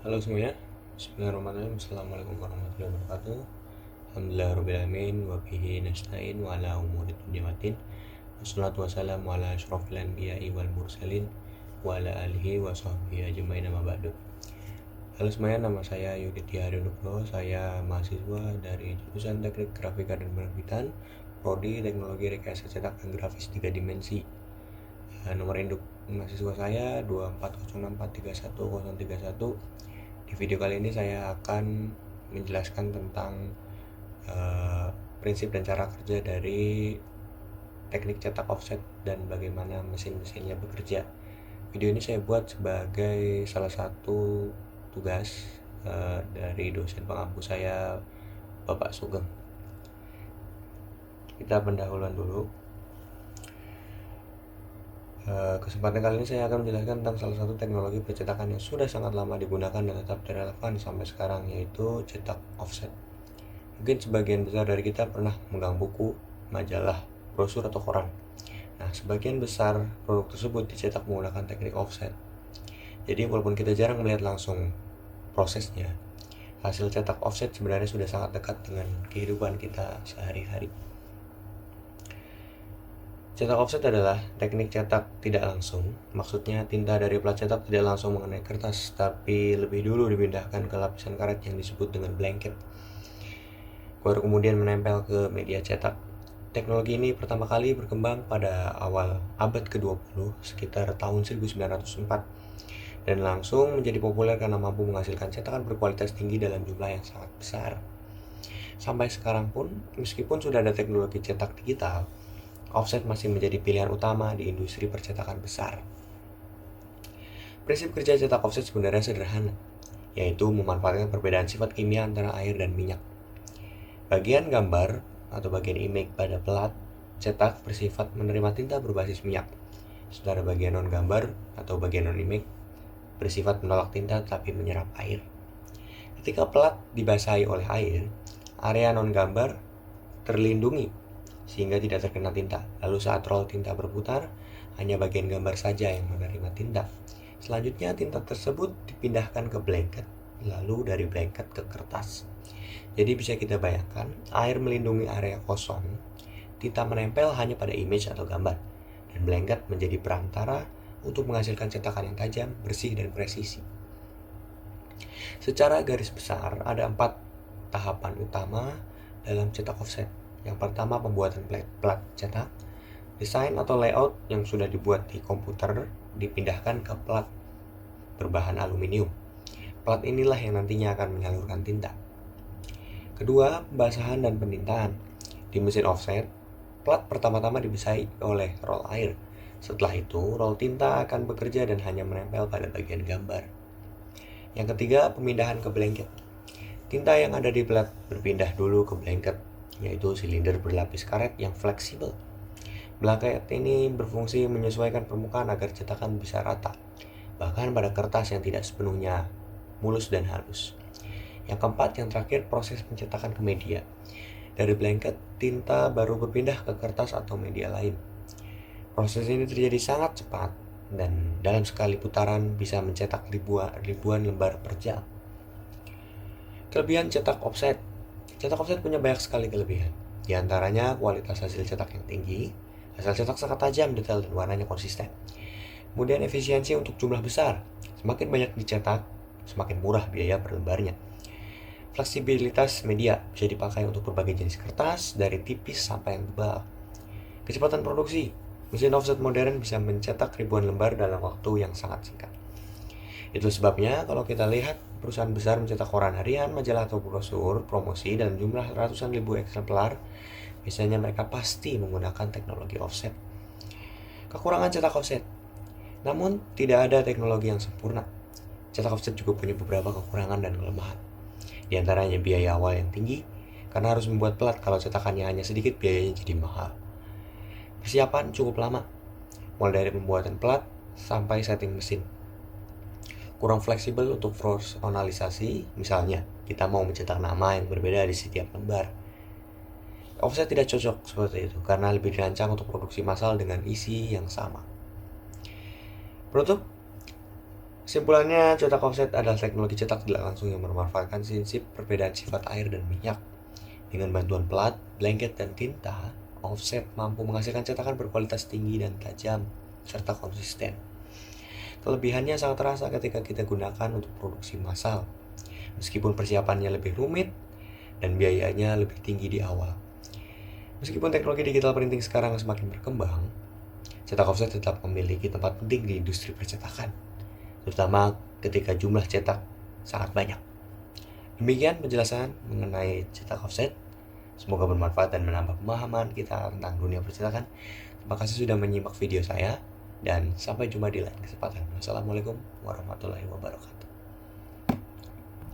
Halo semuanya, Bismillahirrahmanirrahim. Assalamualaikum warahmatullahi wabarakatuh. Alhamdulillahirrahmanirrahim. Wabihi nasta'in wa ala umuri dunya waddin. Wassalatu wassalamu ala asyrafil anbiya'i wal mursalin wa ala alihi wa sahbihi ajma'in amma ba'du. Halo semuanya, nama saya Yudhitya Haryonugroho. Saya mahasiswa dari jurusan Teknik Grafika dan Penerbitan, Prodi Teknologi Rekayasa Cetak dan Grafis 3 Dimensi. Nomor induk mahasiswa saya 24064310031. Di video kali ini saya akan menjelaskan tentang prinsip dan cara kerja dari teknik cetak offset dan bagaimana mesin-mesinnya bekerja. Video ini saya buat sebagai salah satu tugas dari dosen pengampu saya, Bapak Sugeng. Kita pendahuluan dulu. Kesempatan kali ini saya akan menjelaskan tentang salah satu teknologi percetakan yang sudah sangat lama digunakan dan tetap relevan sampai sekarang, yaitu cetak offset. Mungkin sebagian besar dari kita pernah megang buku, majalah, brosur, atau koran. Nah, sebagian besar produk tersebut dicetak menggunakan teknik offset. Jadi walaupun kita jarang melihat langsung prosesnya, hasil cetak offset sebenarnya sudah sangat dekat dengan kehidupan kita sehari-hari. Cetak offset adalah teknik cetak tidak langsung. Maksudnya tinta dari plat cetak tidak langsung mengenai kertas, tapi lebih dulu dipindahkan ke lapisan karet yang disebut dengan blanket, baru kemudian menempel ke media cetak. Teknologi ini pertama kali berkembang pada awal abad ke-20, sekitar tahun 1904, dan langsung menjadi populer karena mampu menghasilkan cetakan berkualitas tinggi dalam jumlah yang sangat besar. Sampai sekarang pun, meskipun sudah ada teknologi cetak digital, offset masih menjadi pilihan utama di industri percetakan besar. Prinsip kerja cetak offset sebenarnya sederhana, yaitu memanfaatkan perbedaan sifat kimia antara air dan minyak. Bagian gambar atau bagian image pada plat cetak bersifat menerima tinta berbasis minyak, sementara bagian non-gambar atau bagian non-image bersifat menolak tinta tetapi menyerap air. Ketika plat dibasahi oleh air, area non-gambar terlindungi sehingga tidak terkena tinta. Lalu saat roll tinta berputar, hanya bagian gambar saja yang menerima tinta. Selanjutnya tinta tersebut dipindahkan ke blanket, lalu dari blanket ke kertas. Jadi bisa kita bayangkan, air melindungi area kosong, tinta menempel hanya pada image atau gambar, dan blanket menjadi perantara untuk menghasilkan cetakan yang tajam, bersih, dan presisi. Secara garis besar, ada 4 tahapan utama dalam cetak offset. Yang pertama, pembuatan plat cetak. Desain atau layout yang sudah dibuat di komputer dipindahkan ke plat berbahan aluminium. Plat inilah yang nantinya akan menyalurkan tinta. Kedua, pembasahan dan pentintaan. Di mesin offset, plat pertama-tama dibasahi oleh roll air. Setelah itu, roll tinta akan bekerja dan hanya menempel pada bagian gambar. Yang ketiga, pemindahan ke blanket. Tinta yang ada di plat berpindah dulu ke blanket, yaitu silinder berlapis karet yang fleksibel. Blanket ini berfungsi menyesuaikan permukaan agar cetakan bisa rata, bahkan pada kertas yang tidak sepenuhnya mulus dan halus. Yang keempat, yang terakhir, proses pencetakan ke media. Dari blanket, tinta baru berpindah ke kertas atau media lain. Proses ini terjadi sangat cepat, dan dalam sekali putaran bisa mencetak ribuan lembar per jam. Kelebihan cetak offset. Cetak offset punya banyak sekali kelebihan. Di antaranya kualitas hasil cetak yang tinggi, hasil cetak sangat tajam, detail, dan warnanya konsisten. Kemudian efisiensi untuk jumlah besar. Semakin banyak dicetak, semakin murah biaya per lembarnya. Fleksibilitas media bisa dipakai untuk berbagai jenis kertas, dari tipis sampai yang tebal. Kecepatan produksi. Mesin offset modern bisa mencetak ribuan lembar dalam waktu yang sangat singkat. Itu sebabnya kalau kita lihat perusahaan besar mencetak koran harian, majalah atau brosur promosi dalam jumlah ratusan ribu eksemplar, biasanya mereka pasti menggunakan teknologi offset. Kekurangan cetak offset. Namun tidak ada teknologi yang sempurna. Cetak offset juga punya beberapa kekurangan dan kelemahan. Di antaranya biaya awal yang tinggi, karena harus membuat plat kalau cetakannya hanya sedikit biayanya jadi mahal. Persiapan cukup lama, mulai dari pembuatan plat sampai setting mesin. Kurang fleksibel untuk personalisasi, misalnya kita mau mencetak nama yang berbeda di setiap lembar. Offset tidak cocok seperti itu karena lebih dirancang untuk produksi massal dengan isi yang sama. Produk Kesimpulannya, cetak offset adalah teknologi cetak tidak langsung yang memanfaatkan prinsip perbedaan sifat air dan minyak. Dengan bantuan plat, blanket, dan tinta, offset mampu menghasilkan cetakan berkualitas tinggi dan tajam, serta konsisten. Kelebihannya sangat terasa ketika kita gunakan untuk produksi massal, meskipun persiapannya lebih rumit dan biayanya lebih tinggi di awal. Meskipun teknologi digital printing sekarang semakin berkembang, cetak offset tetap memiliki tempat penting di industri percetakan, terutama ketika jumlah cetak sangat banyak. Demikian penjelasan mengenai cetak offset. Semoga bermanfaat dan menambah pemahaman kita tentang dunia percetakan. Terima kasih sudah menyimak video saya, dan sampai jumpa di lain kesempatan. Wassalamualaikum warahmatullahi wabarakatuh.